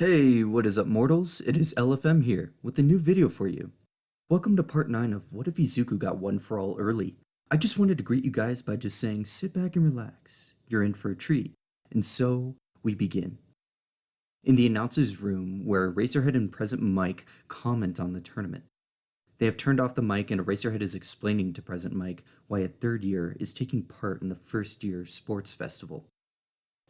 Hey, what is up, mortals? It is LFM here with a new video for you. Welcome to part 9 of What If Izuku Got One for All Early. I just wanted to greet you guys by just saying sit back and relax. You're in for a treat. And so, we begin. In the announcer's room, where Eraserhead and President Mike comment on the tournament. They have turned off the mic and Eraserhead is explaining to President Mike why a third year is taking part in the first year sports festival.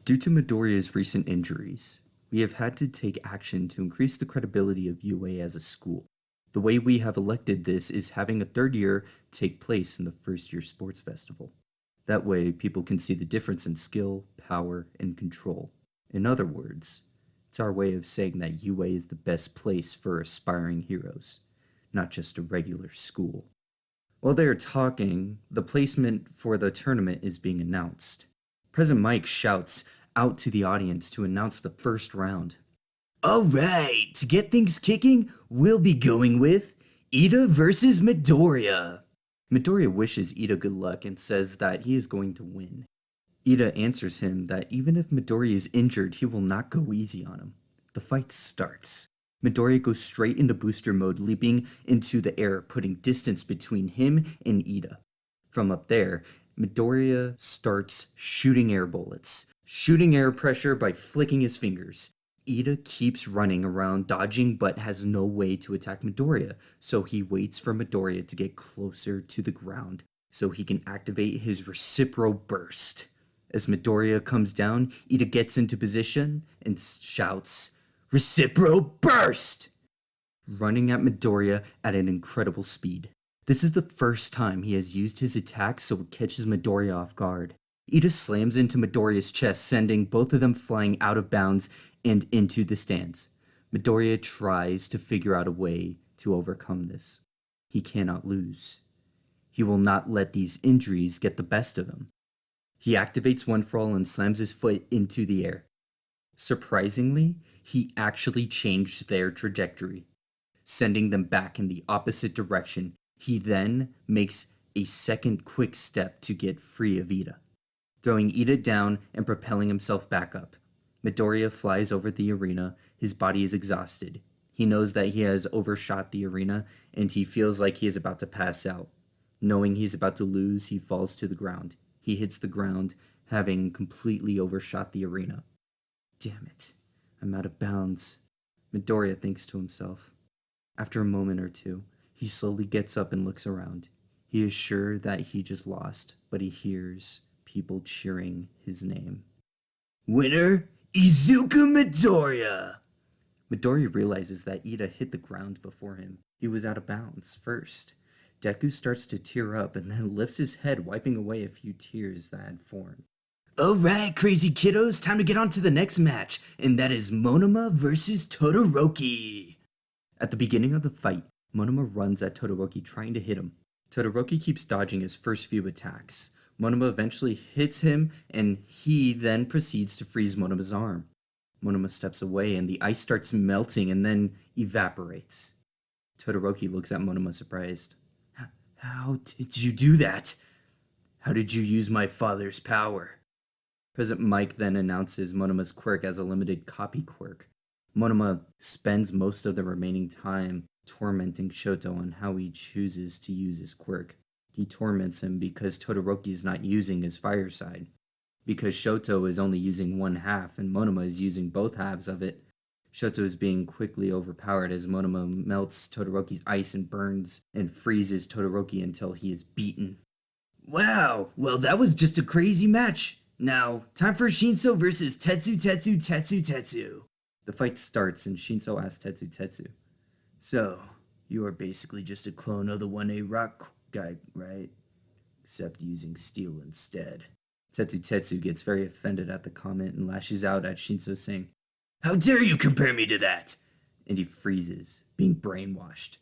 Due to Midoriya's recent injuries, we have had to take action to increase the credibility of UA as a school. The way we have elected this is having a third year take place in the first year sports festival. That way, people can see the difference in skill, power, and control. In other words, it's our way of saying that UA is the best place for aspiring heroes, not just a regular school. While they are talking, the placement for the tournament is being announced. President Mike shouts out to the audience to announce the first round. Alright, to get things kicking, we'll be going with Iida versus Midoriya. Midoriya wishes Iida good luck and says that he is going to win. Iida answers him that even if Midoriya is injured, he will not go easy on him. The fight starts. Midoriya goes straight into booster mode, leaping into the air, putting distance between him and Iida. From up there, Midoriya starts shooting air bullets, shooting air pressure by flicking his fingers. Iida keeps running around, dodging, but has no way to attack Midoriya, so he waits for Midoriya to get closer to the ground so he can activate his Recipro Burst. As Midoriya comes down, Iida gets into position and shouts, Recipro Burst! Running at Midoriya at an incredible speed. This is the first time he has used his attack, so it catches Midoriya off guard. Iida slams into Midoriya's chest, sending both of them flying out of bounds and into the stands. Midoriya tries to figure out a way to overcome this. He cannot lose. He will not let these injuries get the best of him. He activates One For All and slams his foot into the air. Surprisingly, he actually changed their trajectory, sending them back in the opposite direction. He then makes a second quick step to get free of Iida, throwing Iida down and propelling himself back up. Midoriya flies over the arena. His body is exhausted. He knows that he has overshot the arena and he feels like he is about to pass out. Knowing he's about to lose, he falls to the ground. He hits the ground, having completely overshot the arena. Damn it, I'm out of bounds, Midoriya thinks to himself. After a moment or two, he slowly gets up and looks around. He is sure that he just lost, but he hears people cheering his name. Winner, Izuku Midoriya! Midoriya realizes that Iida hit the ground before him. He was out of bounds first. Deku starts to tear up and then lifts his head, wiping away a few tears that had formed. Alright, crazy kiddos, time to get on to the next match, and that is Monoma versus Todoroki. At the beginning of the fight, Monoma runs at Todoroki trying to hit him. Todoroki keeps dodging his first few attacks. Monoma eventually hits him, and he then proceeds to freeze Monoma's arm. Monoma steps away, and the ice starts melting and then evaporates. Todoroki looks at Monoma surprised. How did you do that? How did you use my father's power? President Mike then announces Monoma's quirk as a limited copy quirk. Monoma spends most of the remaining time tormenting Shoto on how he chooses to use his quirk. He torments him because Todoroki is not using his fire side. Because Shoto is only using one half and Monoma is using both halves of it, Shoto is being quickly overpowered as Monoma melts Todoroki's ice and burns and freezes Todoroki until he is beaten. Wow, well that was just a crazy match. Now, time for Shinso versus Tetsu. The fight starts and Shinso asks Tetsu. So, you are basically just a clone of the 1A rock guy, right? Except using steel instead. Tetsu gets very offended at the comment and lashes out at Shinso saying, How dare you compare me to that? And he freezes, being brainwashed.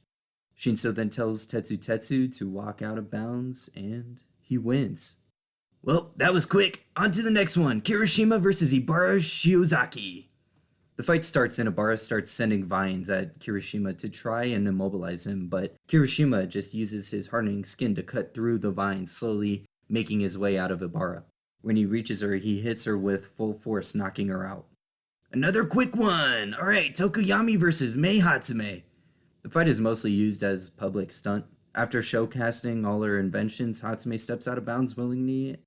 Shinso then tells Tetsu to walk out of bounds and he wins. Well, that was quick. On to the next one. Kirishima versus Ibara Shiozaki. The fight starts and Ibara starts sending vines at Kirishima to try and immobilize him, but Kirishima just uses his hardening skin to cut through the vines, slowly making his way out of Ibara. When he reaches her, he hits her with full force, knocking her out. Another quick one! Alright, Tokoyami versus Mei Hatsume. The fight is mostly used as public stunt. After showcasing all her inventions, Hatsume steps out of bounds willingly,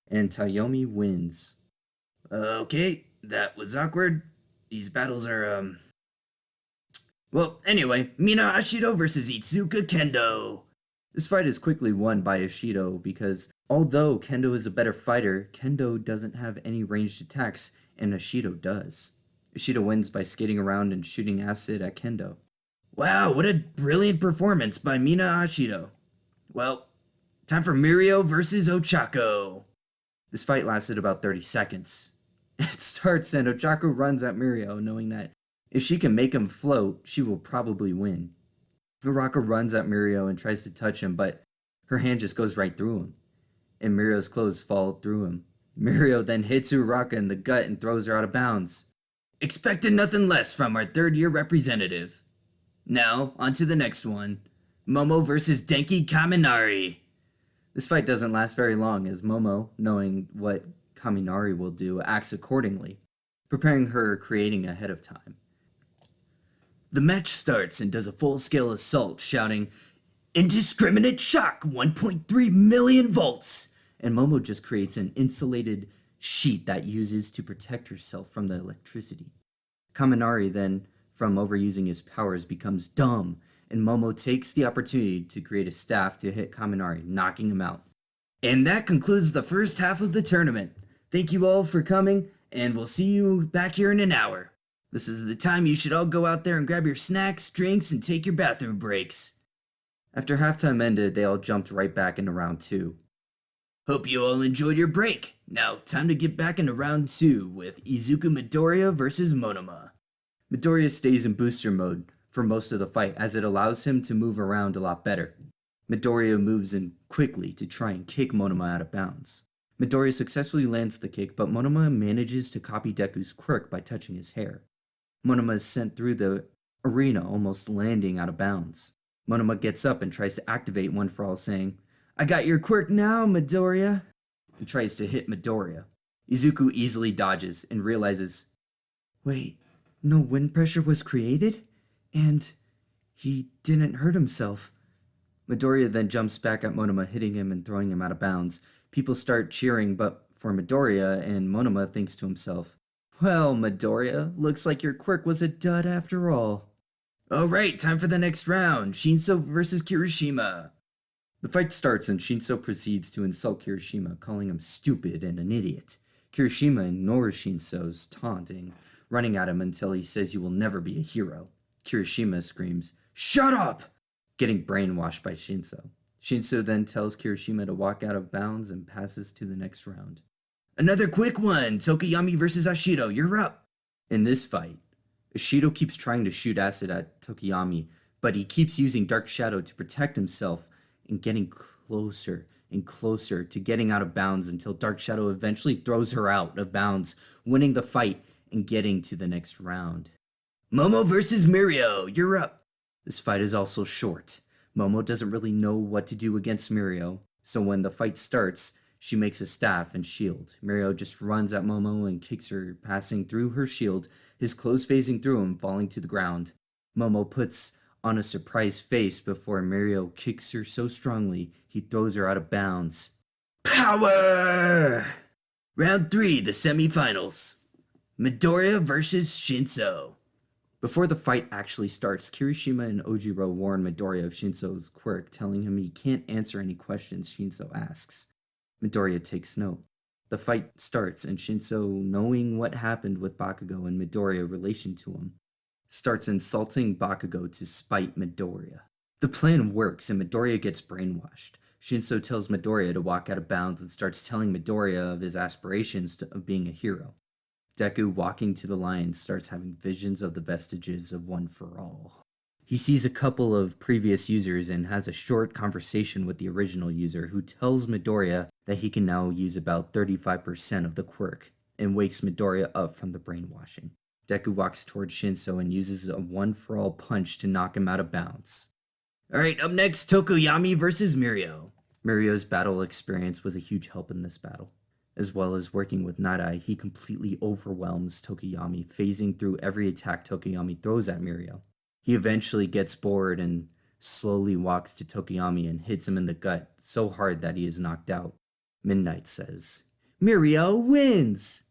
and Tayomi wins. Okay, that was awkward. These battles are, Well, anyway, Mina Ashido versus Itsuka Kendo. This fight is quickly won by Ashido because although Kendo is a better fighter, Kendo doesn't have any ranged attacks, and Ashido does. Ashido wins by skating around and shooting acid at Kendo. Wow, what a brilliant performance by Mina Ashido. Well, time for Mirio versus Ochako. This fight lasted about 30 seconds. It starts and Ochako runs at Mirio, knowing that if she can make him float, she will probably win. Uraka runs at Mirio and tries to touch him, but her hand just goes right through him, and Mirio's clothes fall through him. Mirio then hits Uraka in the gut and throws her out of bounds. Expected nothing less from our third-year representative. Now, on to the next one. Momo versus Denki Kaminari. This fight doesn't last very long as Momo, knowing what Kaminari will do, acts accordingly, preparing her creating ahead of time. The match starts and does a full-scale assault, shouting, "Indiscriminate shock, 1.3 million volts!" And Momo just creates an insulated sheet that uses to protect herself from the electricity. Kaminari then, from overusing his powers, becomes dumb, and Momo takes the opportunity to create a staff to hit Kaminari, knocking him out. And that concludes the first half of the tournament. Thank you all for coming, and we'll see you back here in an hour. This is the time you should all go out there and grab your snacks, drinks, and take your bathroom breaks. After halftime ended, they all jumped right back into round 2. Hope you all enjoyed your break. Now, time to get back into round 2 with Izuku Midoriya versus Monoma. Midoriya stays in booster mode for most of the fight as it allows him to move around a lot better. Midoriya moves in quickly to try and kick Monoma out of bounds. Midoriya successfully lands the kick, but Monoma manages to copy Deku's quirk by touching his hair. Monoma is sent through the arena, almost landing out of bounds. Monoma gets up and tries to activate One for All, saying, "I got your quirk now, Midoriya," and tries to hit Midoriya. Izuku easily dodges and realizes, wait, no wind pressure was created? And he didn't hurt himself. Midoriya then jumps back at Monoma, hitting him and throwing him out of bounds. People start cheering, but for Midoriya, and Monoma thinks to himself, well, Midoriya, looks like your quirk was a dud after all. Alright, time for the next round, Shinso versus Kirishima. The fight starts and Shinso proceeds to insult Kirishima, calling him stupid and an idiot. Kirishima ignores Shinso's taunting, running at him until he says you will never be a hero. Kirishima screams, "Shut up!" getting brainwashed by Shinso. Shinso then tells Kirishima to walk out of bounds and passes to the next round. Another quick one, Tokoyami versus Ashido, you're up. In this fight, Ashido keeps trying to shoot acid at Tokoyami, but he keeps using Dark Shadow to protect himself and getting closer and closer to getting out of bounds until Dark Shadow eventually throws her out of bounds, winning the fight and getting to the next round. Momo versus Mirio, you're up. This fight is also short. Momo doesn't really know what to do against Mirio, so when the fight starts, she makes a staff and shield. Mirio just runs at Momo and kicks her, passing through her shield, his clothes phasing through him, falling to the ground. Momo puts on a surprised face before Mirio kicks her so strongly he throws her out of bounds. Power! Round 3, the semifinals. Midoriya versus Shinso. Before the fight actually starts, Kirishima and Ojiro warn Midoriya of Shinso's quirk, telling him he can't answer any questions Shinso asks. Midoriya takes note. The fight starts, and Shinso, knowing what happened with Bakugo and Midoriya relation to him, starts insulting Bakugo to spite Midoriya. The plan works, and Midoriya gets brainwashed. Shinso tells Midoriya to walk out of bounds and starts telling Midoriya of his aspirations of being a hero. Deku, walking to the line, starts having visions of the vestiges of One for All. He sees a couple of previous users and has a short conversation with the original user, who tells Midoriya that he can now use about 35% of the quirk, and wakes Midoriya up from the brainwashing. Deku walks towards Shinso and uses a One for All punch to knock him out of bounds. Alright, up next, Tokoyami versus Mirio. Mirio's battle experience was a huge help in this battle. As well as working with Night Eye, he completely overwhelms Tokoyami, phasing through every attack Tokoyami throws at Mirio. He eventually gets bored and slowly walks to Tokoyami and hits him in the gut so hard that he is knocked out. Midnight says, Mirio wins!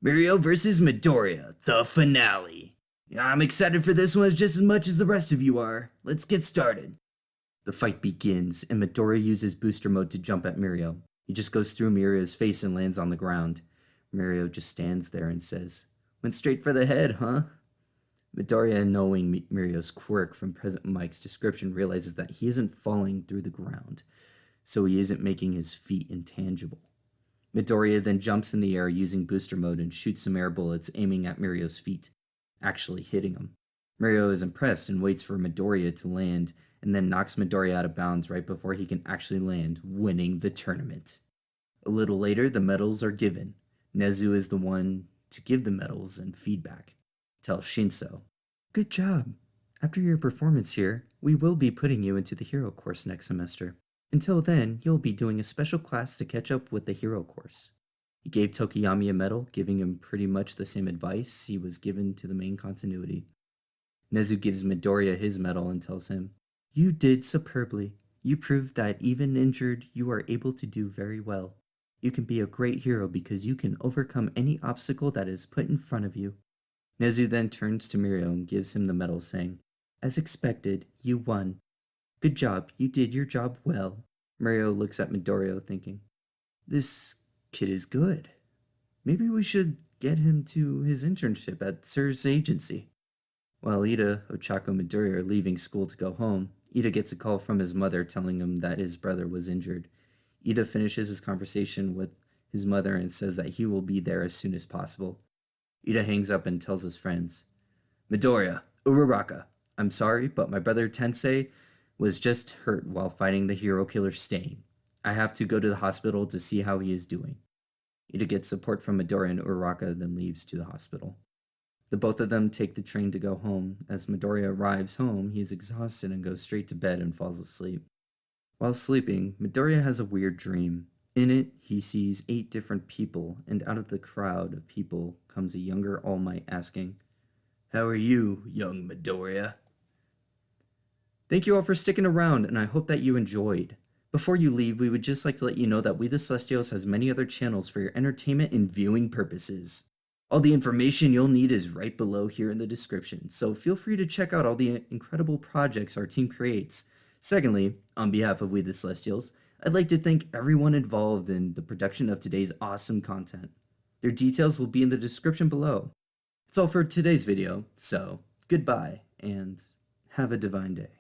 Mirio versus Midoriya, the finale. I'm excited for this one just as much as the rest of you are. Let's get started. The fight begins, and Midoriya uses booster mode to jump at Mirio. He just goes through Mirio's face and lands on the ground. Mirio just stands there and says, Went straight for the head, huh? Midoriya, knowing Mirio's quirk from President Mike's description, realizes that he isn't falling through the ground, so he isn't making his feet intangible. Midoriya then jumps in the air using booster mode and shoots some air bullets aiming at Mirio's feet, actually hitting him. Mirio is impressed and waits for Midoriya to land, and then knocks Midoriya out of bounds right before he can actually land, winning the tournament. A little later, the medals are given. Nezu is the one to give the medals and feedback. Tells Shinso, Good job. After your performance here, we will be putting you into the hero course next semester. Until then, you'll be doing a special class to catch up with the hero course. He gave Tokoyami a medal, giving him pretty much the same advice he was given to the main continuity. Nezu gives Midoriya his medal and tells him, You did superbly. You proved that even injured, you are able to do very well. You can be a great hero because you can overcome any obstacle that is put in front of you. Nezu then turns to Mirio and gives him the medal, saying, As expected, you won. Good job, you did your job well. Mirio looks at Midoriya thinking, This kid is good. Maybe we should get him to his internship at Sir's agency. While Ida, Ochako, and Midoriya are leaving school to go home, Ida gets a call from his mother telling him that his brother was injured. Ida finishes his conversation with his mother and says that he will be there as soon as possible. Ida hangs up and tells his friends, Midoriya, Uraraka, I'm sorry, but my brother Tensei was just hurt while fighting the hero killer Stain. I have to go to the hospital to see how he is doing. Ida gets support from Midoriya and Uraraka, then leaves to the hospital. The both of them take the train to go home. As Midoriya arrives home, he is exhausted and goes straight to bed and falls asleep. While sleeping, Midoriya has a weird dream. In it, he sees 8 different people, and out of the crowd of people comes a younger All Might asking, How are you, young Midoriya? Thank you all for sticking around, and I hope that you enjoyed. Before you leave, we would just like to let you know that We the Celestials has many other channels for your entertainment and viewing purposes. All the information you'll need is right below here in the description, so feel free to check out all the incredible projects our team creates. Secondly, on behalf of We the Celestials, I'd like to thank everyone involved in the production of today's awesome content. Their details will be in the description below. That's all for today's video, so goodbye and have a divine day.